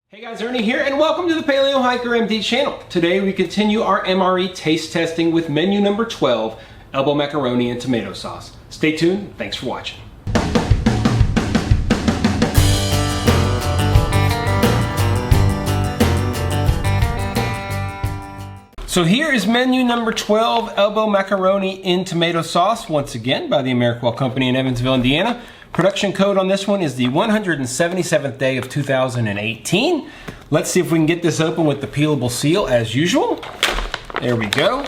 Hey guys, Ernie here, and welcome to the Paleo Hiker MD channel. Today we continue our MRE taste testing with menu number 12, elbow macaroni and tomato sauce. Stay tuned, thanks for watching. So here is menu number 12, elbow macaroni in tomato sauce, once again by the Ameriqual Company in Evansville, Indiana. Production code on this one is the 177th day of 2018. Let's see if we can get this open with the peelable seal as usual. There we go.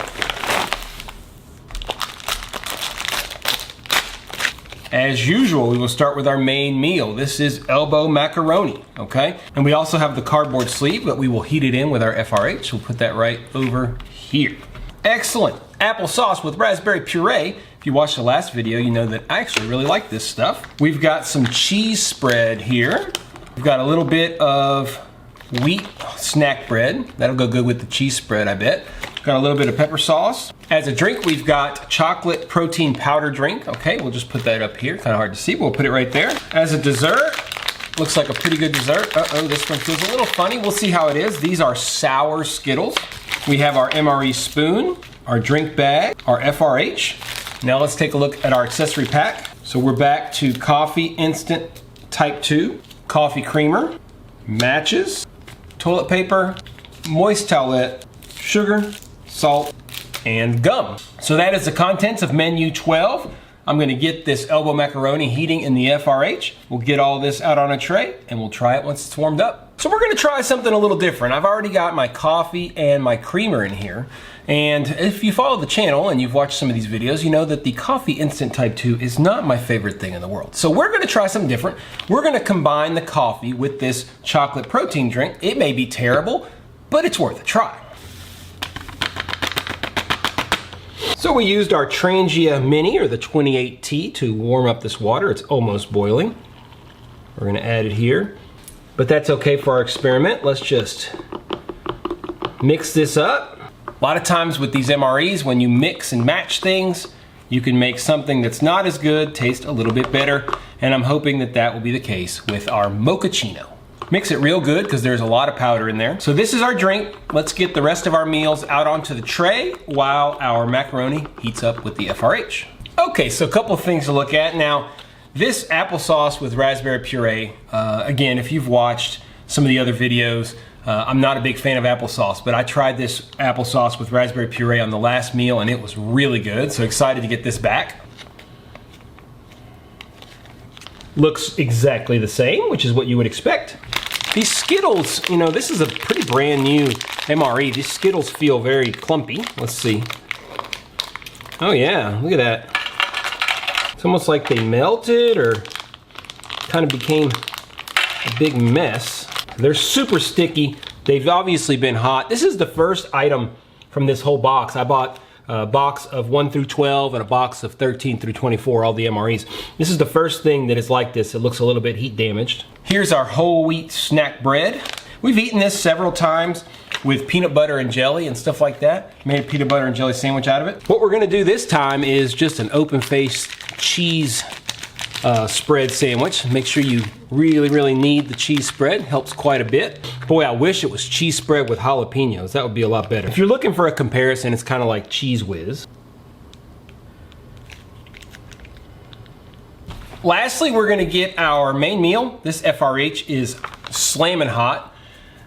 As usual, we will start with our main meal. This is elbow macaroni, okay? And we also have the cardboard sleeve, but we will heat it in with our FRH. We'll put that right over here. Excellent. Applesauce with raspberry puree. If you watched the last video, you know that I actually really like this stuff. We've got some cheese spread here. We've got a little bit of wheat snack bread. That'll go good with the cheese spread, I bet. Got a little bit of pepper sauce. As a drink, we've got chocolate protein powder drink. Okay, we'll just put that up here. Kind of hard to see, but we'll put it right there. As a dessert, looks like a pretty good dessert. Uh-oh, this one feels a little funny. We'll see how it is. These are sour Skittles. We have our MRE spoon, our drink bag, our FRH. Now let's take a look at our accessory pack. So we're back to coffee instant type 2, coffee creamer, matches, toilet paper, moist towelette, sugar, salt, and gum. So that is the contents of menu 12. I'm gonna get this elbow macaroni heating in the FRH. We'll get all this out on a tray and we'll try it once it's warmed up. So we're gonna try something a little different. I've already got my coffee and my creamer in here. And if you follow the channel and you've watched some of these videos, you know that the coffee instant type 2 is not my favorite thing in the world. So we're gonna try something different. We're gonna combine the coffee with this chocolate protein drink. It may be terrible, but it's worth a try. So we used our Trangia Mini, or the 28T, to warm up this water. It's almost boiling. We're gonna add it here, but that's okay for our experiment. Let's just mix this up. A lot of times with these MREs, when you mix and match things, you can make something that's not as good taste a little bit better, and I'm hoping that that will be the case with our mochaccino. Mix it real good because there's a lot of powder in there. So this is our drink. Let's get the rest of our meals out onto the tray while our macaroni heats up with the FRH. Okay, so a couple of things to look at. Now, this applesauce with raspberry puree, again, if you've watched some of the other videos, I'm not a big fan of applesauce, but I tried this applesauce with raspberry puree on the last meal and it was really good, so excited to get this back. Looks exactly the same, which is what you would expect. These Skittles, you know, this is a pretty brand new MRE. These Skittles feel very clumpy. Let's see. Oh yeah, look at that. It's almost like they melted or kind of became a big mess. They're super sticky. They've obviously been hot. This is the first item from this whole box. I bought a box of 1 through 12 and a box of 13 through 24, all the MREs. This is the first thing that is like this. It looks a little bit heat damaged. Here's our whole wheat snack bread. We've eaten this several times with peanut butter and jelly and stuff like that. Made a peanut butter and jelly sandwich out of it. What we're gonna do this time is just an open-faced cheese spread sandwich. Make sure you really need the cheese spread. Helps quite a bit. Boy, I wish it was cheese spread with jalapenos. That would be a lot better. If you're looking for a comparison, it's kind of like Cheese Whiz. Lastly, we're gonna get our main meal. This FRH is slamming hot.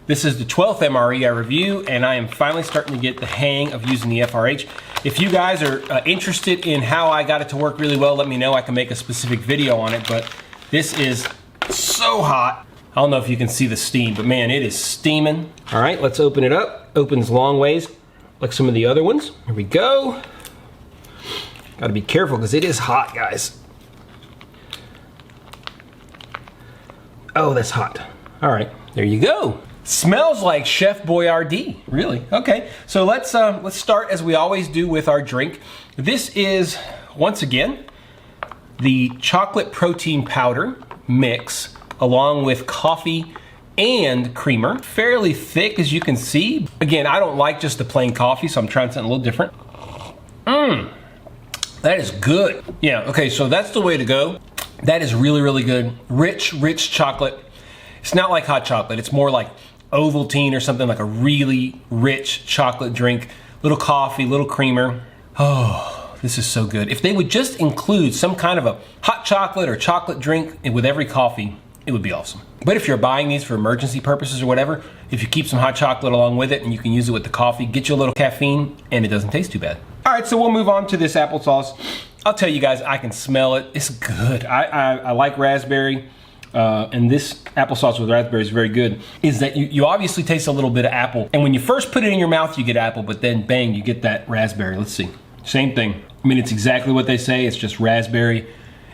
This is the 12th MRE I review, and I am finally starting to get the hang of using the FRH. If you guys are interested in how I got it to work really well, let me know. I can make a specific video on it, but this is so hot. I don't know if you can see the steam, but man, it is steaming. All right, let's open it up. Opens long ways, like some of the other ones. Here we go. Gotta be careful, because it is hot, guys. Oh, that's hot. All right, there you go. Smells like Chef Boyardee, really. Okay, so let's start as we always do with our drink. This is, once again, the chocolate protein powder mix along with coffee and creamer. Fairly thick, as you can see. Again, I don't like just the plain coffee, so I'm trying something a little different. That is good. Yeah, okay, so that's the way to go. That is really good. Rich chocolate. It's not like hot chocolate. It's more like Ovaltine or something, like a really rich chocolate drink. Little coffee, little creamer. Oh, this is so good. If they would just include some kind of a hot chocolate or chocolate drink with every coffee, it would be awesome. But if you're buying these for emergency purposes or whatever, if you keep some hot chocolate along with it and you can use it with the coffee, get you a little caffeine and it doesn't taste too bad. All right, so we'll move on to this applesauce. I'll tell you guys, I can smell it. It's good. I like raspberry, and this applesauce with raspberry is very good. Is that you obviously taste a little bit of apple, and when you first put it in your mouth, you get apple, but then bang, you get that raspberry. Let's see. Same thing. I mean, it's exactly what they say. It's just raspberry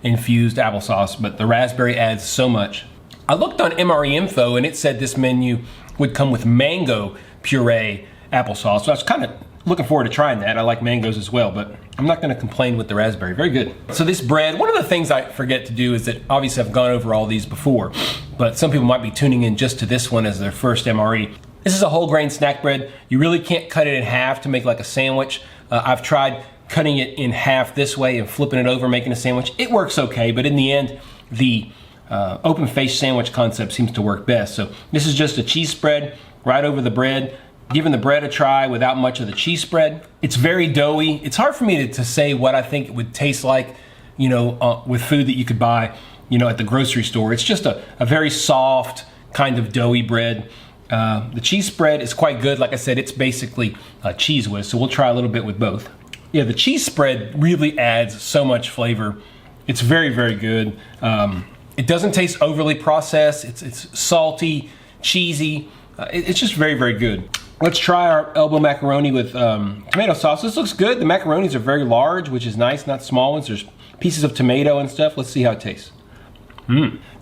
infused applesauce, but the raspberry adds so much. I looked on MRE info and it said this menu would come with mango puree applesauce. So I was kind of looking forward to trying that. I like mangoes as well, but I'm not going to complain with the raspberry. Very good. So this bread, one of the things I forget to do is that obviously I've gone over all these before, but some people might be tuning in just to this one as their first MRE. This is a whole grain snack bread. You really can't cut it in half to make like a sandwich. I've tried cutting it in half this way and flipping it over, making a sandwich. It works okay, but in the end, the open face sandwich concept seems to work best. So this is just a cheese spread right over the bread. Giving the bread a try without much of the cheese spread. It's very doughy. It's hard for me to say what I think it would taste like, you know, with food that you could buy, you know, at the grocery store. It's just a very soft kind of doughy bread. The cheese spread is quite good. Like I said, it's basically cheese whiz, so we'll try a little bit with both. Yeah, the cheese spread really adds so much flavor. It's very, very good. It doesn't taste overly processed. It's salty, cheesy. It's just very, very good. Let's try our elbow macaroni with tomato sauce. This looks good. The macaronis are very large, which is nice, not small ones. There's pieces of tomato and stuff. Let's see how it tastes.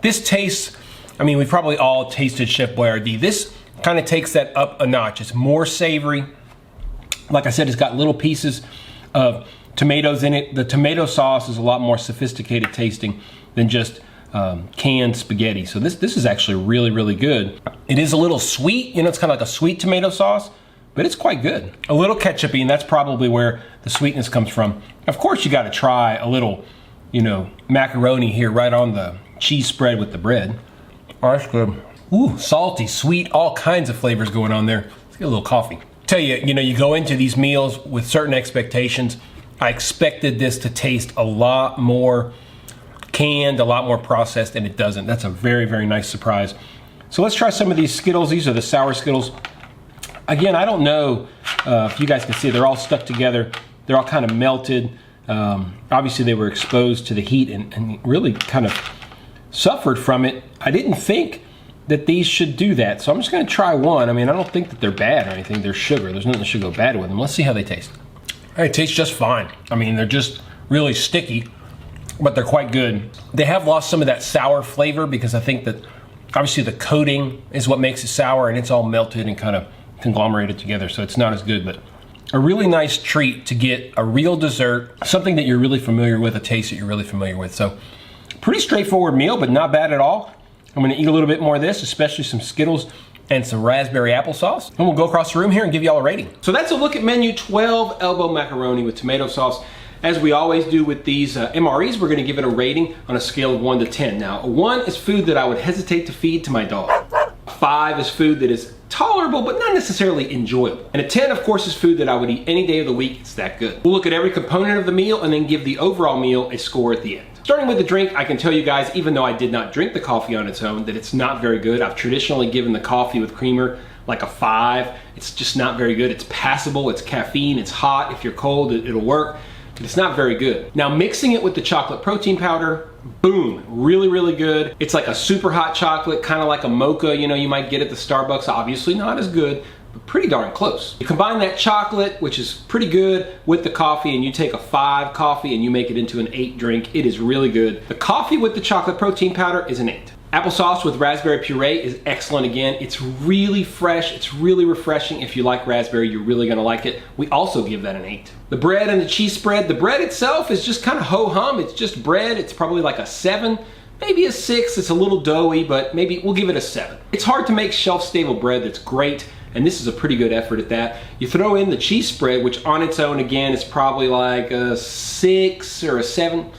This tastes, I mean, we've probably all tasted Chef Boyardee. This kind of takes that up a notch. It's more savory. Like I said, it's got little pieces of tomatoes in it. The tomato sauce is a lot more sophisticated tasting than just canned spaghetti. So this is actually really, really good. It is a little sweet, you know, it's kind of like a sweet tomato sauce, but it's quite good. A little ketchupy, and that's probably where the sweetness comes from. Of course, you got to try a little, you know, macaroni here right on the cheese spread with the bread. Oh, that's good. Ooh, salty, sweet, all kinds of flavors going on there. Let's get a little coffee. Tell you, you know, you go into these meals with certain expectations. I expected this to taste a lot more canned, a lot more processed, and it doesn't. That's a very, very nice surprise. So let's try some of these Skittles. These are the sour Skittles. Again, I don't know if you guys can see, they're all stuck together. They're all kind of melted. Obviously, they were exposed to the heat and really kind of suffered from it. I didn't think that these should do that, so I'm just gonna try one. I mean, I don't think that they're bad or anything. They're sugar. There's nothing that should go bad with them. Let's see how they taste. All right, tastes just fine. I mean, they're just really sticky, but they're quite good. They have lost some of that sour flavor because I think that obviously the coating is what makes it sour, and it's all melted and kind of conglomerated together, so it's not as good, but a really nice treat to get a real dessert, something that you're really familiar with, a taste that you're really familiar with. So pretty straightforward meal, but not bad at all. I'm gonna eat a little bit more of this, especially some Skittles and some raspberry applesauce, and we'll go across the room here and give y'all a rating. So that's a look at menu 12, elbow macaroni with tomato sauce. As we always do with these MREs, we're gonna give it a rating on a scale of 1 to 10. Now, a 1 is food that I would hesitate to feed to my dog. A 5 is food that is tolerable, but not necessarily enjoyable. And a 10, of course, is food that I would eat any day of the week. It's that good. We'll look at every component of the meal and then give the overall meal a score at the end. Starting with the drink, I can tell you guys, even though I did not drink the coffee on its own, that it's not very good. I've traditionally given the coffee with creamer like a 5. It's just not very good. It's passable, it's caffeine, it's hot. If you're cold, it'll work. But it's not very good. Now, mixing it with the chocolate protein powder, boom, really, really good. It's like a super hot chocolate, kind of like a mocha, you know, you might get at the Starbucks. Obviously not as good, but pretty darn close. You combine that chocolate, which is pretty good, with the coffee, and you take a 5 coffee and you make it into an 8 drink. It is really good. The coffee with the chocolate protein powder is an 8. Applesauce with raspberry puree is excellent again. It's really fresh, it's really refreshing. If you like raspberry, you're really gonna like it. We also give that an 8. The bread and the cheese spread, the bread itself is just kind of ho-hum. It's just bread, it's probably like a 7, maybe a 6. It's a little doughy, but maybe we'll give it a 7. It's hard to make shelf-stable bread that's great, and this is a pretty good effort at that. You throw in the cheese spread, which on its own, again, is probably like a 6 or a 7.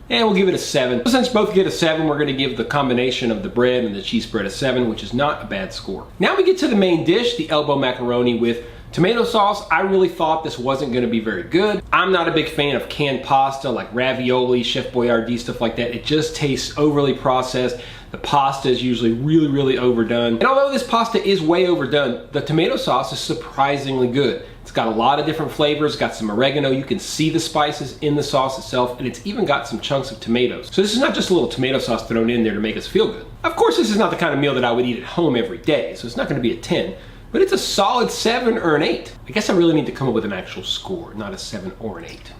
and we'll give it a 7. Since both get a 7, we're gonna give the combination of the bread and the cheese spread a 7, which is not a bad score. Now we get to the main dish, the elbow macaroni with tomato sauce. I really thought this wasn't gonna be very good. I'm not a big fan of canned pasta like ravioli, Chef Boyardee, stuff like that. It just tastes overly processed. The pasta is usually really, really overdone. And although this pasta is way overdone, the tomato sauce is surprisingly good. It's got a lot of different flavors, got some oregano, you can see the spices in the sauce itself, and it's even got some chunks of tomatoes. So this is not just a little tomato sauce thrown in there to make us feel good. Of course, this is not the kind of meal that I would eat at home every day, so it's not gonna be a 10, but it's a solid 7 or an 8. I guess I really need to come up with an actual score, not a 7 or an 8.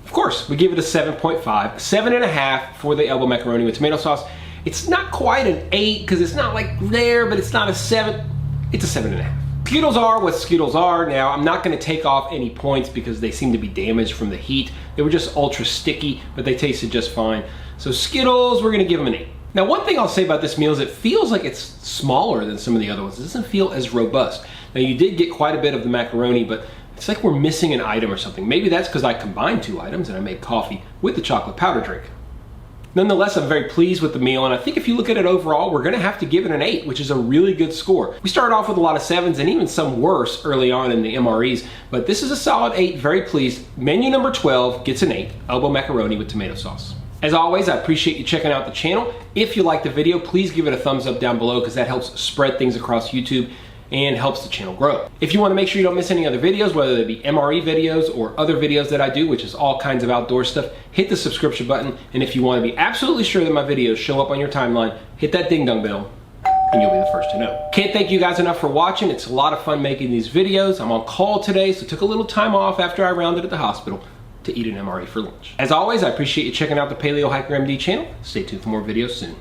Of course, we give it a 7.5, 7.5 for the elbow macaroni with tomato sauce. It's not quite an 8 because it's not like there, but it's not a 7. It's a 7.5. Skittles are what Skittles are. Now, I'm not gonna take off any points because they seem to be damaged from the heat. They were just ultra sticky, but they tasted just fine. So Skittles, we're gonna give them an 8. Now, one thing I'll say about this meal is it feels like it's smaller than some of the other ones. It doesn't feel as robust. Now, you did get quite a bit of the macaroni, but it's like we're missing an item or something. Maybe that's because I combined 2 items and I made coffee with the chocolate powder drink. Nonetheless, I'm very pleased with the meal, and I think if you look at it overall, we're gonna have to give it an 8, which is a really good score. We started off with a lot of 7s and even some worse early on in the MREs, but this is a solid 8, very pleased. Menu number 12 gets an 8, elbow macaroni with tomato sauce. As always, I appreciate you checking out the channel. If you liked the video, please give it a thumbs up down below because that helps spread things across YouTube and helps the channel grow. If you want to make sure you don't miss any other videos, whether they be MRE videos or other videos that I do, which is all kinds of outdoor stuff, hit the subscription button. And if you want to be absolutely sure that my videos show up on your timeline, hit that ding dong bell and you'll be the first to know. Can't thank you guys enough for watching. It's a lot of fun making these videos. I'm on call today, so took a little time off after I rounded at the hospital to eat an MRE for lunch. As always, I appreciate you checking out the Paleo Hiker MD channel. Stay tuned for more videos soon.